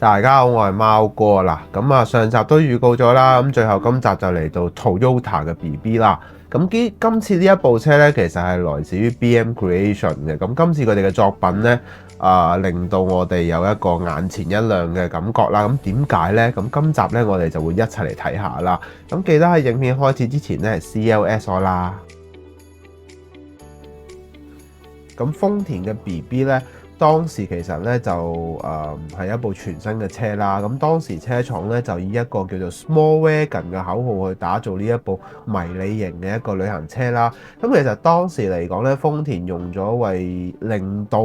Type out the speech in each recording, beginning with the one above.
大家好，我係貓哥啦。上集都預告咗啦，最後今集就嚟到 Toyota 嘅 BB 啦。今次呢一部車呢，其實係來自於 BM Creation 嘅。今次佢哋嘅作品呢，令到我哋有一個眼前一亮嘅感覺啦。點解呢？今集呢，我哋就會一齊嚟睇下啦。記得喺影片開始之前呢，係 CLS 我啦。豐田嘅 BB 呢，當時其實咧就係一部全新嘅車啦，當時車廠咧就以一個叫做 Small Wagon 嘅口號去打造呢一部迷你型嘅一個旅行車啦。其實當時嚟講咧，豐田用咗為令到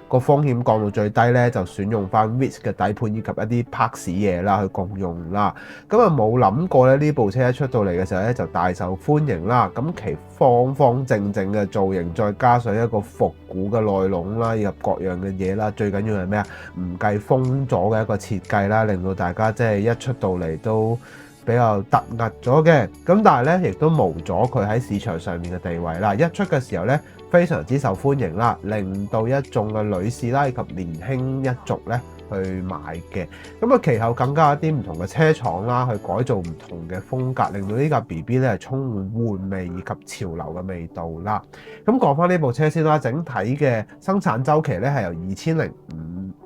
個風險降到最低咧，就選用翻 Ritz 嘅底盤以及一啲 Parks 嘢啦去共用啦。冇諗過咧，呢部車一出到嚟嘅時候咧就大受歡迎啦。其方方正正嘅造型，再加上一個復古嘅內籠啦，以及各樣嘅嘢啦，最緊要係咩啊？唔計封咗嘅一個設計啦，令到大家即係一出到嚟都比較突兀咗嘅。但係咧，亦都無阻佢喺市場上面嘅地位啦。一出嘅時候咧，非常之受歡迎啦，令到一眾嘅女士啦以及年輕一族咧去買嘅。其後更加一啲唔同嘅車廠啦，去改造唔同嘅風格，令到呢架 BB 咧係充滿玩味以及潮流嘅味道啦。講翻呢部車先啦，整體嘅生產週期咧係由2005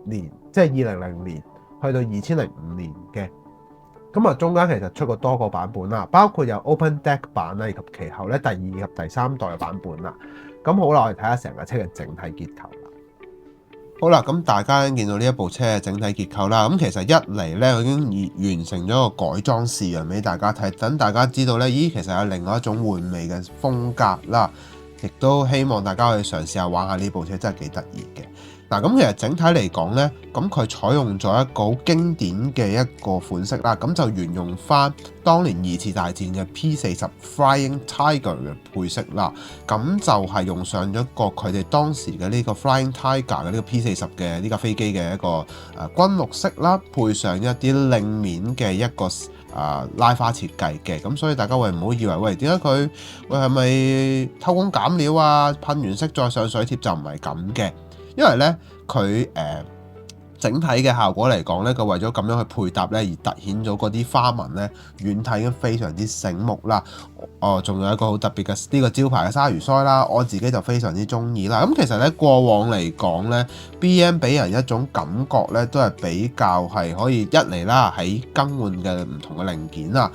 年，即係2000年去到2005年嘅。中間其實出過多個版本啦，包括有 Open Deck 版啦，以及其後咧第2以及第3代嘅版本啦。好啦，我哋睇下成架車嘅整體結構啦。好啦，大家見到呢一部車嘅整體結構啦。其實一嚟咧，佢已經完成咗個改裝試樣俾大家睇，等大家知道咧，其實有另外一種玩味嘅風格啦。亦都希望大家可以嘗試下玩下呢部車，真係幾得意嘅。其實整體嚟講呢，佢採用咗一個好經典嘅一個款式啦，就沿用翻當年2次大戰嘅 P40 Flying Tiger 嘅配色啦，就係用上咗個佢哋當時嘅呢個 Flying Tiger 嘅呢個 P40 嘅呢架飛機嘅一個軍綠色啦，配上一啲令面嘅一個拉花設計嘅，所以大家唔好以為點解佢係咪偷工減料啊？噴完色再上水貼就唔係咁嘅。因為咧佢整體嘅效果嚟講咧，佢為咗咁樣去配搭咧，而突顯咗嗰啲花紋咧，遠睇已經非常之醒目啦。仲有一個好特別嘅呢個招牌嘅鯊魚腮啦，我自己就非常之中意啦。其實咧過往嚟講咧 ，BM 俾人一種感覺咧，都係比較係可以一嚟啦，喺更換嘅唔同嘅零件啦。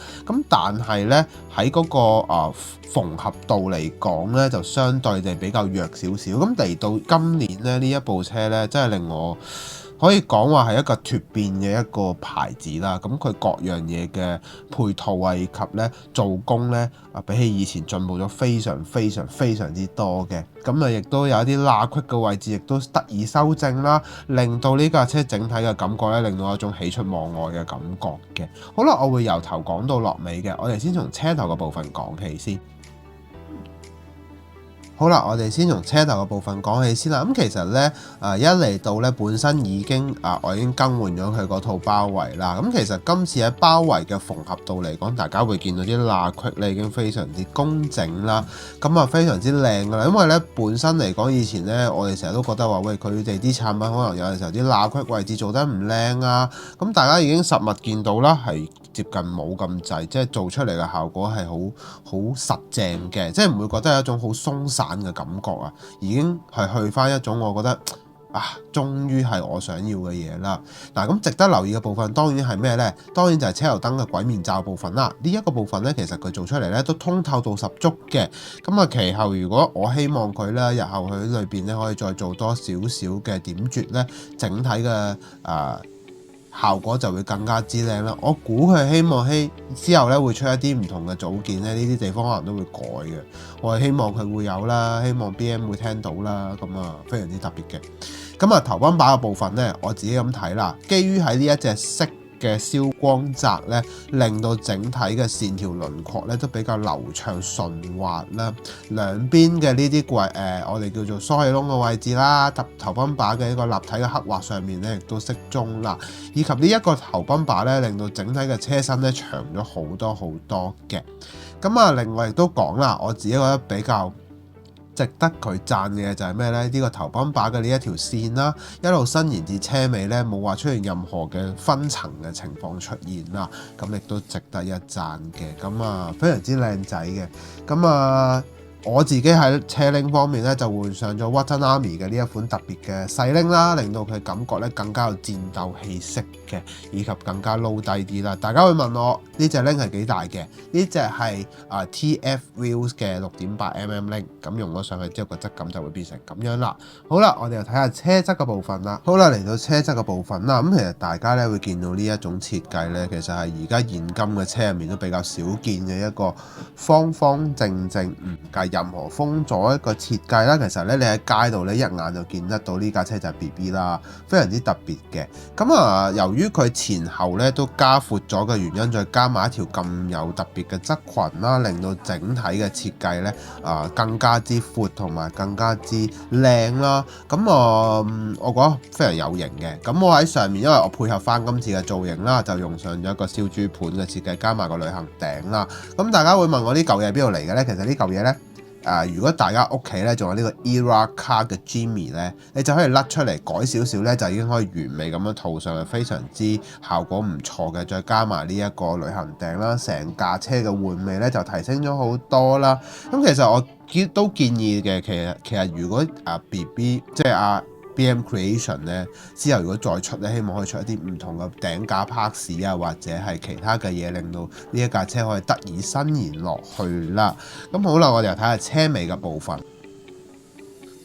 但係咧喺嗰個縫合度嚟講咧，就相對地比較弱少少。嚟到今年咧，呢一部車咧，真係令我可以講話係一個脫變嘅一個牌子啦。佢各樣嘢嘅配套以及咧做工咧，比起以前進步咗非常之多嘅。亦都有一啲罅隙嘅位置，亦都得以修正啦，令到呢架車整體嘅感覺咧，令到一種喜出望外嘅感覺嘅。好啦，我會由頭講到落尾嘅，我哋先從車頭嘅部分講起先。好啦，我哋先從車頭嘅部分講起先啦。其實咧，一嚟到咧，本身已經我已經更換咗佢嗰套包圍啦。其實今次喺包圍嘅縫合度嚟講，大家會見到啲罅隙咧已經非常之工整啦，非常之靚噶啦。因為咧本身嚟講，以前咧我哋成日都覺得話，佢哋啲產品可能有陣時候啲罅隙位置做得唔靚啊。大家已經實物見到啦，係接近冇咁滯，即係做出嚟嘅效果係好實正嘅，即係唔會覺得有一種好鬆散嘅感覺啊，已經係去翻一種我覺得終於係我想要嘅嘢啦。咁值得留意嘅部分當然係咩呢？當然就係車頭燈嘅鬼面罩部分啦。呢一個部分呢，其實佢做出嚟呢都通透度十足嘅。其後如果我希望佢呢，日後佢裏邊呢可以再做多少少嘅點綴呢，整體嘅效果就會更加之靚啦。我估佢希望之後咧會出一啲唔同嘅組件咧，呢啲地方可能都會改嘅。我係希望佢會有啦，希望 BM 會聽到啦，非常之特別嘅。頭泵把嘅部分咧，我自己咁睇啦，基於喺呢一隻色嘅消光澤咧，令到整體嘅線條輪廓咧都比較流暢順滑啦。兩邊嘅呢啲我哋叫做疏氣窿嘅位置啦，頭泵把嘅一個立體嘅刻畫上面咧，亦都適中啦。以及呢一個頭泵把咧，令到整體嘅車身咧長咗好多嘅。另外亦都講啦，我自己覺得比較值得佢讚嘅就係咩呢？呢個頭泵把嘅呢一條線啦，一路伸延至車尾呢，冇話出現任何嘅分層嘅情況出現啦，咁亦都值得一讚嘅。咁啊，非常之靚仔嘅。咁啊，我自己喺車鈴方面咧，就換上咗 Watanabe 嘅呢一款特別嘅細鈴啦，令到佢感覺咧更加有戰鬥氣息嘅，以及更加撈低啲啦。大家會問我呢隻鈴係幾大嘅？呢隻係TF Wheels 嘅6.8mm鈴，咁用咗上去之後個質感就會變成咁樣啦。好啦，我哋又睇下車側嘅部分啦。好啦，嚟到車側嘅部分啦，咁其實大家咧會見到呢一種設計咧，其實係而家現今嘅車入面都比較少見嘅一個方方正正唔計任何風阻一個設計啦。其實咧，你喺街度咧一眼就見得到呢架車就係 BB 啦，非常之特別嘅。咁啊，由於佢前後咧都加闊咗嘅原因，再加埋一條咁有特別嘅側裙啦，令到整體嘅設計咧更加之闊同埋更加之靚啦。咁我覺得非常有型嘅。咁我喺上面，因為我配合翻今次嘅造型啦，就用上咗一個燒豬盤嘅設計，加埋個旅行頂啦。咁大家會問我呢嚿嘢係邊度嚟嘅咧？其實呢嚿嘢咧，如果大家屋企咧仲有呢個 Era Car 嘅 Jimmy 咧，你就可以甩出嚟改少少咧，就已經可以完美咁樣套上去，非常之效果唔錯嘅。再加埋呢一個旅行頂啦，成架車嘅換味咧就提升咗好多啦。咁其實我都建議嘅，其實如果BB 即係BM Creation 咧之後，如果再出咧，希望可以出一啲唔同嘅頂架 parts 啊，或者係其他嘅嘢，令到呢一架車可以得以伸延落去啦。咁好啦，我哋又睇下車尾嘅部分。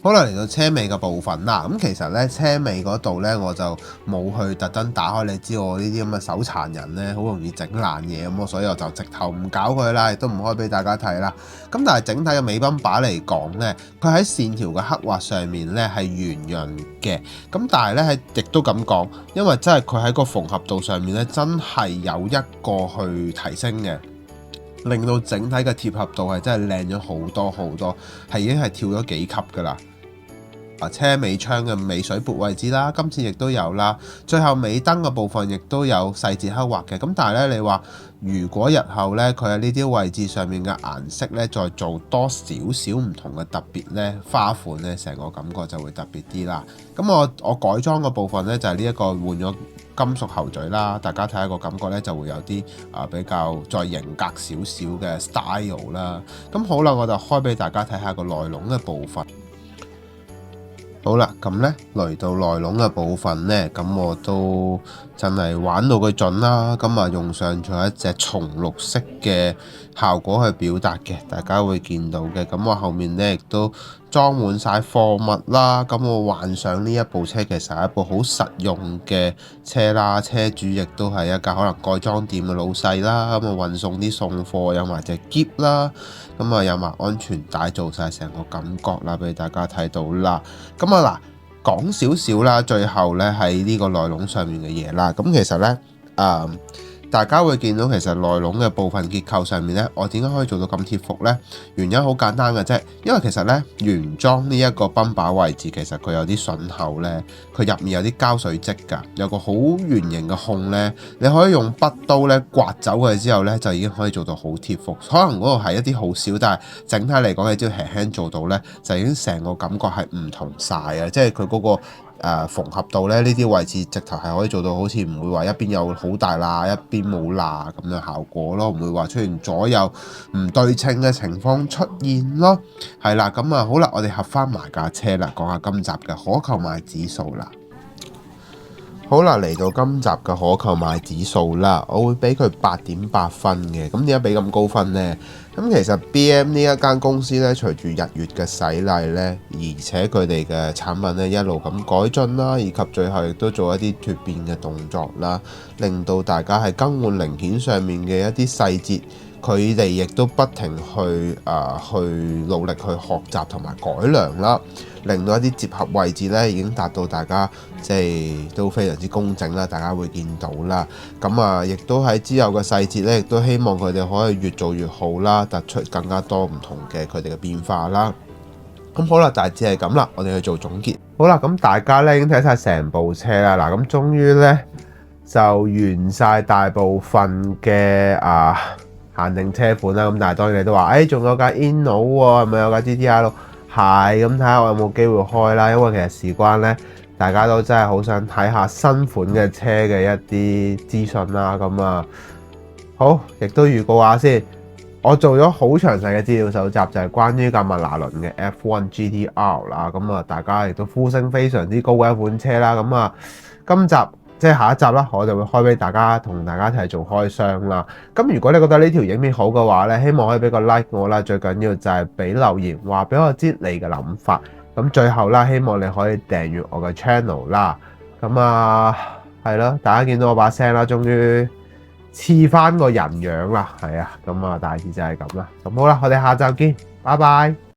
好啦，嚟到車尾嘅部分啦，咁其實咧車尾嗰度咧我就冇去特登打開，你知我呢啲咁嘅手殘人咧好容易整爛嘢咁，所以我就直頭唔搞佢啦，亦都唔開俾大家睇啦。咁但係整體嘅尾泵把嚟講咧，佢喺線條嘅刻畫上面咧係圓潤嘅，咁但係咧係亦都咁講，因為真係佢喺個縫合度上面咧真係有一個去提升嘅，令到整體嘅貼合度係真係靚咗好多好多，係已經係跳咗幾級噶啦。車尾窗嘅尾水撥位置啦，今次亦都有啦。最後尾燈嘅部分亦都有細節刻畫嘅。咁但係咧，你話如果日後咧佢喺呢啲位置上面嘅顏色咧，再做多少少唔同嘅特別咧花款咧，成個感覺就會特別啲啦。咁我改裝嘅部分咧就係呢一個換咗金屬後嘴啦，大家睇下個感覺咧就會有啲比較再型格少少嘅 style 啦。咁好啦，我就開俾大家睇下個內籠嘅部分。好啦，咁咧嚟到內籠嘅部分咧，咁我都真係玩到佢盡啦。咁啊用上咗一隻松綠色嘅效果去表達嘅，大家會見到嘅。咁我後面咧亦都裝滿晒貨物啦。咁我幻想呢一部車其實係一部好實用嘅車啦，車主亦都係一架可能改裝店嘅老細啦。咁啊運送啲送貨，有埋隻篋啦，咁啊有埋安全帶，做晒成個感覺啦，俾大家睇到啦。咁嗱，講少少啦，最後咧喺呢個內籠上面嘅嘢啦。咁其實咧，大家會見到其實內籠嘅部分結構上面咧，我點解可以做到咁貼服呢？原因好簡單嘅啫，因為其實咧原裝呢一個泵把位置其實佢有啲筍口咧，佢入面有啲膠水漬㗎，有個好圓形嘅孔咧，你可以用筆刀咧刮走佢之後咧，就已經可以做到好貼服。可能嗰度係一啲好少，但係整體嚟講，你只要輕輕做到咧，就已經成個感覺係唔同晒啊！即係佢嗰個縫合度咧，呢啲位置直頭係可以做到好似唔會話一邊有好大罅，一邊冇罅咁樣效果咯，唔會話出現左右唔對稱嘅情況出現咯。係啦，咁好啦，我哋合翻埋架車啦，講下今集嘅可購買指數啦。好啦，嚟到今集嘅可購買指數啦，我會俾佢8.8分嘅。咁點解俾咁高分呢？咁其實 BM 呢一間公司咧，隨住日月嘅洗禮咧，而且佢哋嘅產品咧一路咁改進啦，以及最後亦都做一啲脫變嘅動作啦，令到大家喺更換零件上面嘅一啲細節，佢哋亦都不停去努力去學習同埋改良啦，令到一啲接合位置咧已經達到大家即係都非常之工整啦，大家會見到啦。咁亦都喺之後嘅細節咧，亦都希望佢哋可以越做越好啦，突出更加多唔同嘅佢哋嘅變化啦。咁好啦，大致係咁啦，我哋去做總結。好啦，咁大家咧已經睇晒成部車啦，嗱，咁終於咧就完晒大部分嘅限定車款啦。咁但係當然你都話，仲有架 Inno 喎，係咪有架 GTR？牌，咁睇下我有冇機會開啦。因為其實事關咧，大家都真係好想睇下新款嘅車嘅一啲資訊啦。咁啊，好，亦都預告下先。我做咗好詳細嘅資料搜集，就係關於架麥拿倫嘅 F1 GTR 啦。咁啊，大家亦都呼聲非常之高嘅一款車啦。咁啊，今集即係下一集啦，我就會開俾大家，同大家一齊做開箱啦。咁如果你覺得呢條影片好嘅話咧，希望可以俾個 like 我啦。最緊要就係俾留言話俾我知你嘅諗法。咁最後啦，希望你可以訂閱我嘅 channel 啦。咁啊，係咯，大家見到我把聲啦，終於似翻個人樣啦，係啊，咁啊大致就係咁啦。咁好啦，我哋下集見，拜拜。